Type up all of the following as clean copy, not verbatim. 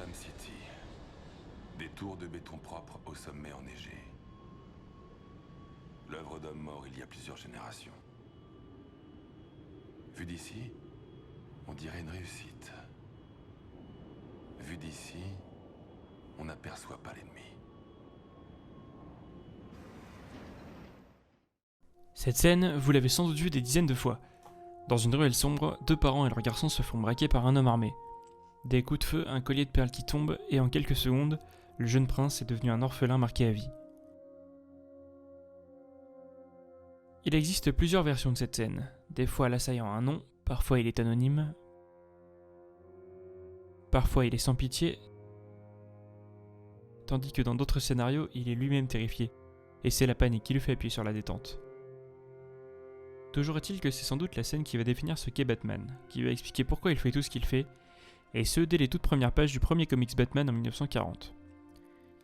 Gotham City. Des tours de béton propres au sommet enneigé. L'œuvre d'homme mort il y a plusieurs générations. Vu d'ici, on dirait une réussite. Vu d'ici, on n'aperçoit pas l'ennemi. Cette scène, vous l'avez sans doute vue des dizaines de fois. Dans une ruelle sombre, deux parents et leur garçon se font braquer par un homme armé. Des coups de feu, un collier de perles qui tombe, et en quelques secondes, le jeune prince est devenu un orphelin marqué à vie. Il existe plusieurs versions de cette scène. Des fois l'assaillant a un nom, parfois il est anonyme, parfois il est sans pitié, tandis que dans d'autres scénarios, il est lui-même terrifié, et c'est la panique qui lui fait appuyer sur la détente. Toujours est-il que c'est sans doute la scène qui va définir ce qu'est Batman, qui va expliquer pourquoi il fait tout ce qu'il fait, et ce dès les toutes premières pages du premier comics Batman en 1940.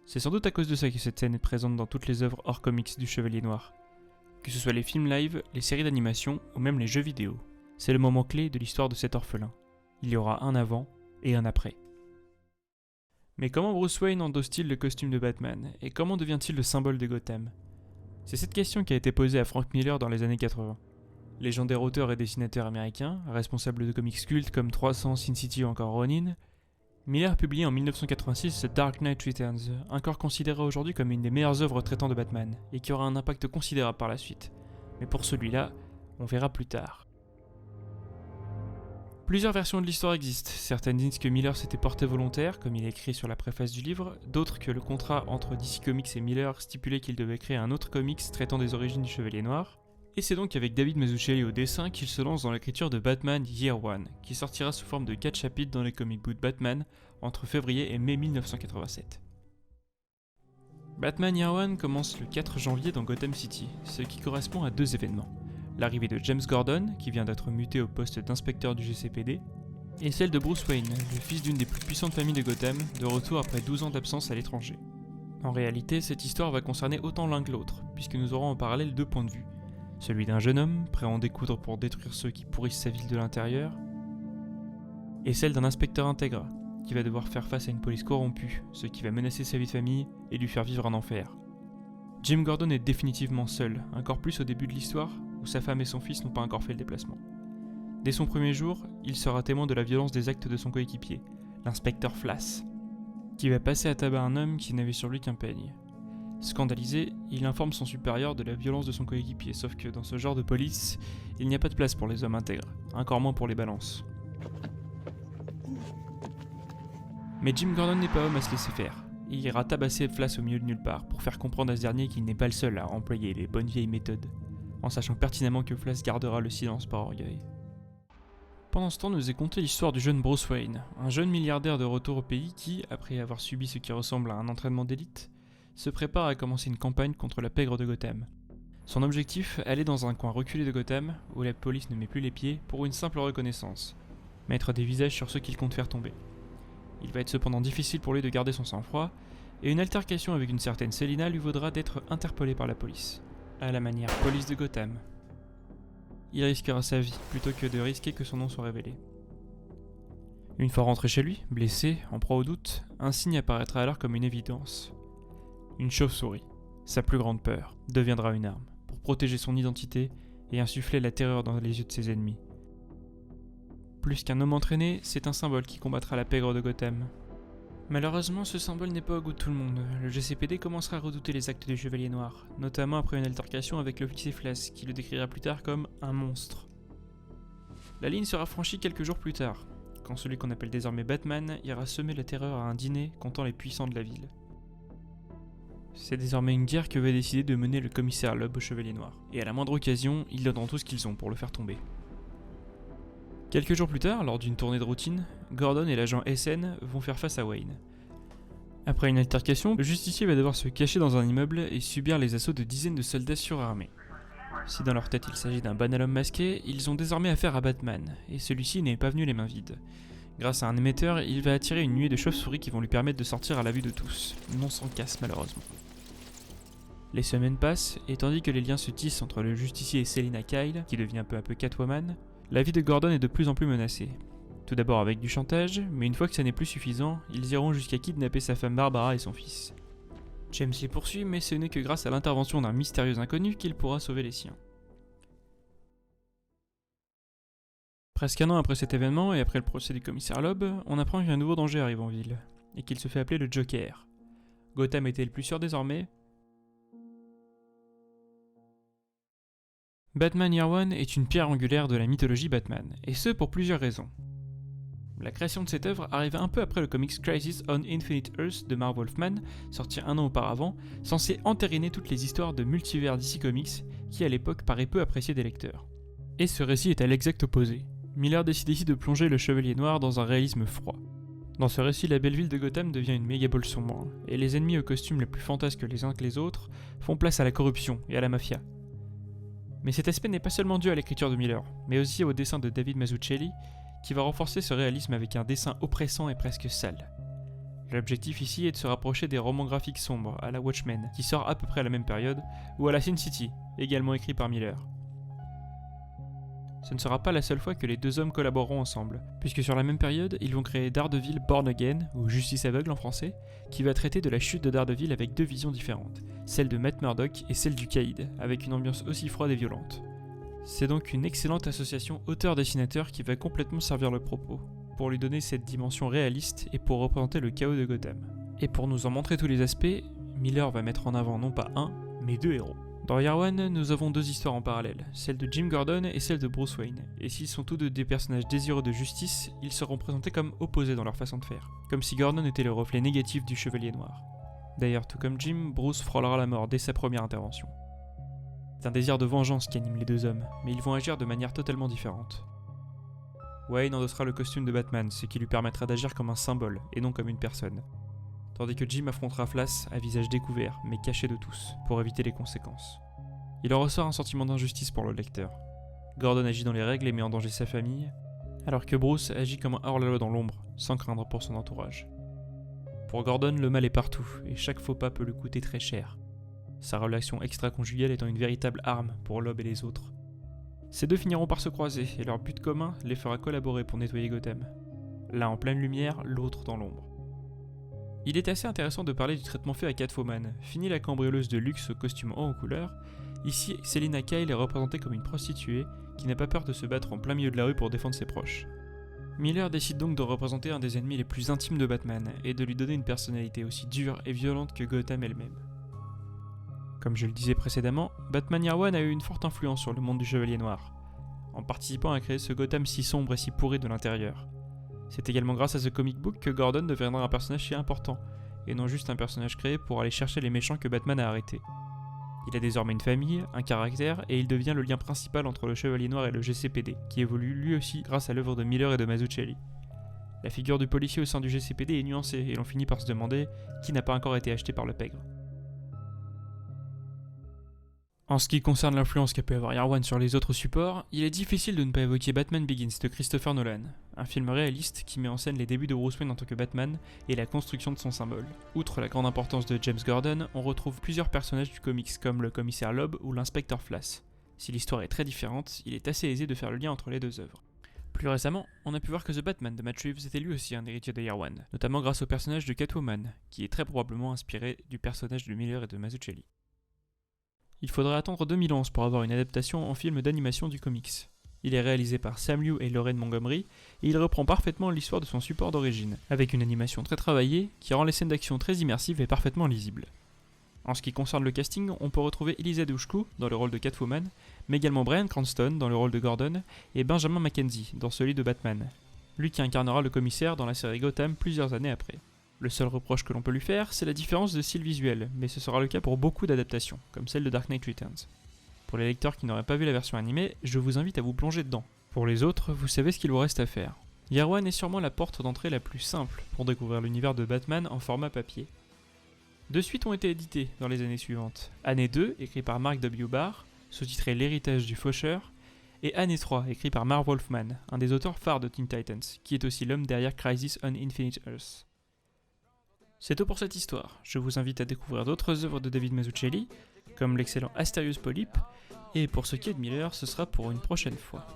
C'est sans doute à cause de ça que cette scène est présente dans toutes les œuvres hors comics du Chevalier Noir. Que ce soit les films live, les séries d'animation ou même les jeux vidéo. C'est le moment clé de l'histoire de cet orphelin. Il y aura un avant et un après. Mais comment Bruce Wayne endosse-t-il le costume de Batman, et comment devient-il le symbole de Gotham? C'est cette question qui a été posée à Frank Miller dans les années 80. Légendaire auteur et dessinateur américain, responsable de comics cultes comme 300, Sin City ou encore Ronin, Miller publie en 1986 The Dark Knight Returns, encore considéré aujourd'hui comme une des meilleures œuvres traitant de Batman, et qui aura un impact considérable par la suite. Mais pour celui-là, on verra plus tard. Plusieurs versions de l'histoire existent, certaines disent que Miller s'était porté volontaire, comme il est écrit sur la préface du livre, d'autres que le contrat entre DC Comics et Miller stipulait qu'il devait créer un autre comics traitant des origines du Chevalier Noir, et c'est donc avec David Mazzucchelli au dessin qu'il se lance dans l'écriture de Batman Year One, qui sortira sous forme de 4 chapitres dans les comic books Batman entre février et mai 1987. Batman Year One commence le 4 janvier dans Gotham City, ce qui correspond à deux événements. L'arrivée de James Gordon, qui vient d'être muté au poste d'inspecteur du GCPD, et celle de Bruce Wayne, le fils d'une des plus puissantes familles de Gotham, de retour après 12 ans d'absence à l'étranger. En réalité, cette histoire va concerner autant l'un que l'autre, puisque nous aurons en parallèle deux points de vue. Celui d'un jeune homme, prêt à en découdre pour détruire ceux qui pourrissent sa ville de l'intérieur, et celle d'un inspecteur intègre, qui va devoir faire face à une police corrompue, ce qui va menacer sa vie de famille et lui faire vivre un enfer. Jim Gordon est définitivement seul, encore plus au début de l'histoire, où sa femme et son fils n'ont pas encore fait le déplacement. Dès son premier jour, il sera témoin de la violence des actes de son coéquipier, l'inspecteur Flass, qui va passer à tabac un homme qui n'avait sur lui qu'un peigne. Scandalisé, il informe son supérieur de la violence de son coéquipier, sauf que dans ce genre de police, il n'y a pas de place pour les hommes intègres, encore moins pour les balances. Mais Jim Gordon n'est pas homme à se laisser faire. Il ira tabasser Flass au milieu de nulle part, pour faire comprendre à ce dernier qu'il n'est pas le seul à employer les bonnes vieilles méthodes, en sachant pertinemment que Flass gardera le silence par orgueil. Pendant ce temps, nous est conté l'histoire du jeune Bruce Wayne, un jeune milliardaire de retour au pays qui, après avoir subi ce qui ressemble à un entraînement d'élite, se prépare à commencer une campagne contre la pègre de Gotham. Son objectif, aller dans un coin reculé de Gotham, où la police ne met plus les pieds, pour une simple reconnaissance. Mettre des visages sur ceux qu'il compte faire tomber. Il va être cependant difficile pour lui de garder son sang-froid, et une altercation avec une certaine Selina lui vaudra d'être interpellé par la police. À la manière police de Gotham. Il risquera sa vie, plutôt que de risquer que son nom soit révélé. Une fois rentré chez lui, blessé, en proie au doute, un signe apparaîtra alors comme une évidence. Une chauve-souris, sa plus grande peur, deviendra une arme, pour protéger son identité et insuffler la terreur dans les yeux de ses ennemis. Plus qu'un homme entraîné, c'est un symbole qui combattra la pègre de Gotham. Malheureusement, ce symbole n'est pas au goût de tout le monde. Le GCPD commencera à redouter les actes du Chevalier Noir, notamment après une altercation avec l'officier Flass, qui le décrira plus tard comme un monstre. La ligne sera franchie quelques jours plus tard, quand celui qu'on appelle désormais Batman ira semer la terreur à un dîner comptant les puissants de la ville. C'est désormais une guerre que va décider de mener le commissaire Loeb au Chevalier Noir, et à la moindre occasion, ils donneront tout ce qu'ils ont pour le faire tomber. Quelques jours plus tard, lors d'une tournée de routine, Gordon et l'agent SN vont faire face à Wayne. Après une altercation, le justicier va devoir se cacher dans un immeuble et subir les assauts de dizaines de soldats surarmés. Si dans leur tête il s'agit d'un banal homme masqué, ils ont désormais affaire à Batman, et celui-ci n'est pas venu les mains vides. Grâce à un émetteur, il va attirer une nuée de chauves-souris qui vont lui permettre de sortir à la vue de tous, non sans casse malheureusement. Les semaines passent, et tandis que les liens se tissent entre le justicier et Selina Kyle, qui devient peu à peu Catwoman, la vie de Gordon est de plus en plus menacée. Tout d'abord avec du chantage, mais une fois que ça n'est plus suffisant, ils iront jusqu'à kidnapper sa femme Barbara et son fils. James les poursuit, mais ce n'est que grâce à l'intervention d'un mystérieux inconnu qu'il pourra sauver les siens. Presque un an après cet événement et après le procès du commissaire Loeb, on apprend qu'un nouveau danger arrive en ville, et qu'il se fait appeler le Joker. Gotham était le plus sûr désormais. Batman Year One est une pierre angulaire de la mythologie Batman, et ce pour plusieurs raisons. La création de cette œuvre arrive un peu après le comics Crisis on Infinite Earths de Marv Wolfman, sorti un an auparavant, censé entériner toutes les histoires de multivers DC Comics qui à l'époque paraît peu apprécié des lecteurs. Et ce récit est à l'exact opposé. Miller décide ici de plonger le Chevalier Noir dans un réalisme froid. Dans ce récit, la belle ville de Gotham devient une mégapole sombre, et les ennemis aux costumes les plus fantasques les uns que les autres font place à la corruption et à la mafia. Mais cet aspect n'est pas seulement dû à l'écriture de Miller, mais aussi au dessin de David Mazzucchelli, qui va renforcer ce réalisme avec un dessin oppressant et presque sale. L'objectif ici est de se rapprocher des romans graphiques sombres, à la Watchmen, qui sort à peu près à la même période, ou à la Sin City, également écrit par Miller. Ce ne sera pas la seule fois que les deux hommes collaboreront ensemble, puisque sur la même période, ils vont créer Daredevil Born Again, ou Justice aveugle en français, qui va traiter de la chute de Daredevil avec deux visions différentes, celle de Matt Murdock et celle du Caïd, avec une ambiance aussi froide et violente. C'est donc une excellente association auteur-dessinateur qui va complètement servir le propos, pour lui donner cette dimension réaliste et pour représenter le chaos de Gotham. Et pour nous en montrer tous les aspects, Miller va mettre en avant non pas un, mais deux héros. Dans Year One, nous avons deux histoires en parallèle, celle de Jim Gordon et celle de Bruce Wayne, et s'ils sont tous deux des personnages désireux de justice, ils seront présentés comme opposés dans leur façon de faire, comme si Gordon était le reflet négatif du Chevalier Noir. D'ailleurs, tout comme Jim, Bruce frôlera la mort dès sa première intervention. C'est un désir de vengeance qui anime les deux hommes, mais ils vont agir de manière totalement différente. Wayne endossera le costume de Batman, ce qui lui permettra d'agir comme un symbole, et non comme une personne. Tandis que Jim affrontera Flash à visage découvert, mais caché de tous, pour éviter les conséquences. Il en ressort un sentiment d'injustice pour le lecteur. Gordon agit dans les règles et met en danger sa famille, alors que Bruce agit comme un hors-la-loi dans l'ombre, sans craindre pour son entourage. Pour Gordon, le mal est partout, et chaque faux pas peut lui coûter très cher. Sa relation extra-conjugale étant une véritable arme pour Loeb et les autres. Ces deux finiront par se croiser, et leur but commun les fera collaborer pour nettoyer Gotham. L'un en pleine lumière, l'autre dans l'ombre. Il est assez intéressant de parler du traitement fait à Catwoman. Fini la cambrioleuse de luxe au costume haut en couleur, ici Selina Kyle est représentée comme une prostituée qui n'a pas peur de se battre en plein milieu de la rue pour défendre ses proches. Miller décide donc de représenter un des ennemis les plus intimes de Batman et de lui donner une personnalité aussi dure et violente que Gotham elle-même. Comme je le disais précédemment, Batman Year One a eu une forte influence sur le monde du Chevalier Noir, en participant à créer ce Gotham si sombre et si pourri de l'intérieur. C'est également grâce à ce comic book que Gordon deviendra un personnage si important, et non juste un personnage créé pour aller chercher les méchants que Batman a arrêtés. Il a désormais une famille, un caractère, et il devient le lien principal entre le Chevalier Noir et le GCPD, qui évolue lui aussi grâce à l'œuvre de Miller et de Mazzucchelli. La figure du policier au sein du GCPD est nuancée, et l'on finit par se demander qui n'a pas encore été acheté par le pègre. En ce qui concerne l'influence qu'a pu avoir Year One sur les autres supports, il est difficile de ne pas évoquer Batman Begins de Christopher Nolan, un film réaliste qui met en scène les débuts de Bruce Wayne en tant que Batman et la construction de son symbole. Outre la grande importance de James Gordon, on retrouve plusieurs personnages du comics comme le commissaire Loeb ou l'inspecteur Flash. Si l'histoire est très différente, il est assez aisé de faire le lien entre les deux œuvres. Plus récemment, on a pu voir que The Batman de Matt Reeves était lui aussi un héritier de Year One, notamment grâce au personnage de Catwoman, qui est très probablement inspiré du personnage de Miller et de Mazzucchelli. Il faudrait attendre 2011 pour avoir une adaptation en film d'animation du comics. Il est réalisé par Sam Liu et Lorraine Montgomery, et il reprend parfaitement l'histoire de son support d'origine, avec une animation très travaillée qui rend les scènes d'action très immersives et parfaitement lisibles. En ce qui concerne le casting, on peut retrouver Eliza Dushku dans le rôle de Catwoman, mais également Bryan Cranston dans le rôle de Gordon, et Benjamin McKenzie dans celui de Batman, lui qui incarnera le commissaire dans la série Gotham plusieurs années après. Le seul reproche que l'on peut lui faire, c'est la différence de style visuel, mais ce sera le cas pour beaucoup d'adaptations, comme celle de Dark Knight Returns. Pour les lecteurs qui n'auraient pas vu la version animée, je vous invite à vous plonger dedans. Pour les autres, vous savez ce qu'il vous reste à faire. Year One est sûrement la porte d'entrée la plus simple pour découvrir l'univers de Batman en format papier. Deux suites ont été éditées dans les années suivantes. Année 2, écrit par Mark W. Barr, sous-titré L'héritage du faucheur, et Année 3, écrit par Marv Wolfman, un des auteurs phares de Teen Titans, qui est aussi l'homme derrière Crisis on Infinite Earths. C'est tout pour cette histoire. Je vous invite à découvrir d'autres œuvres de David Mazzucchelli, comme l'excellent Asterios Polype, et pour ce qui est de Miller, ce sera pour une prochaine fois.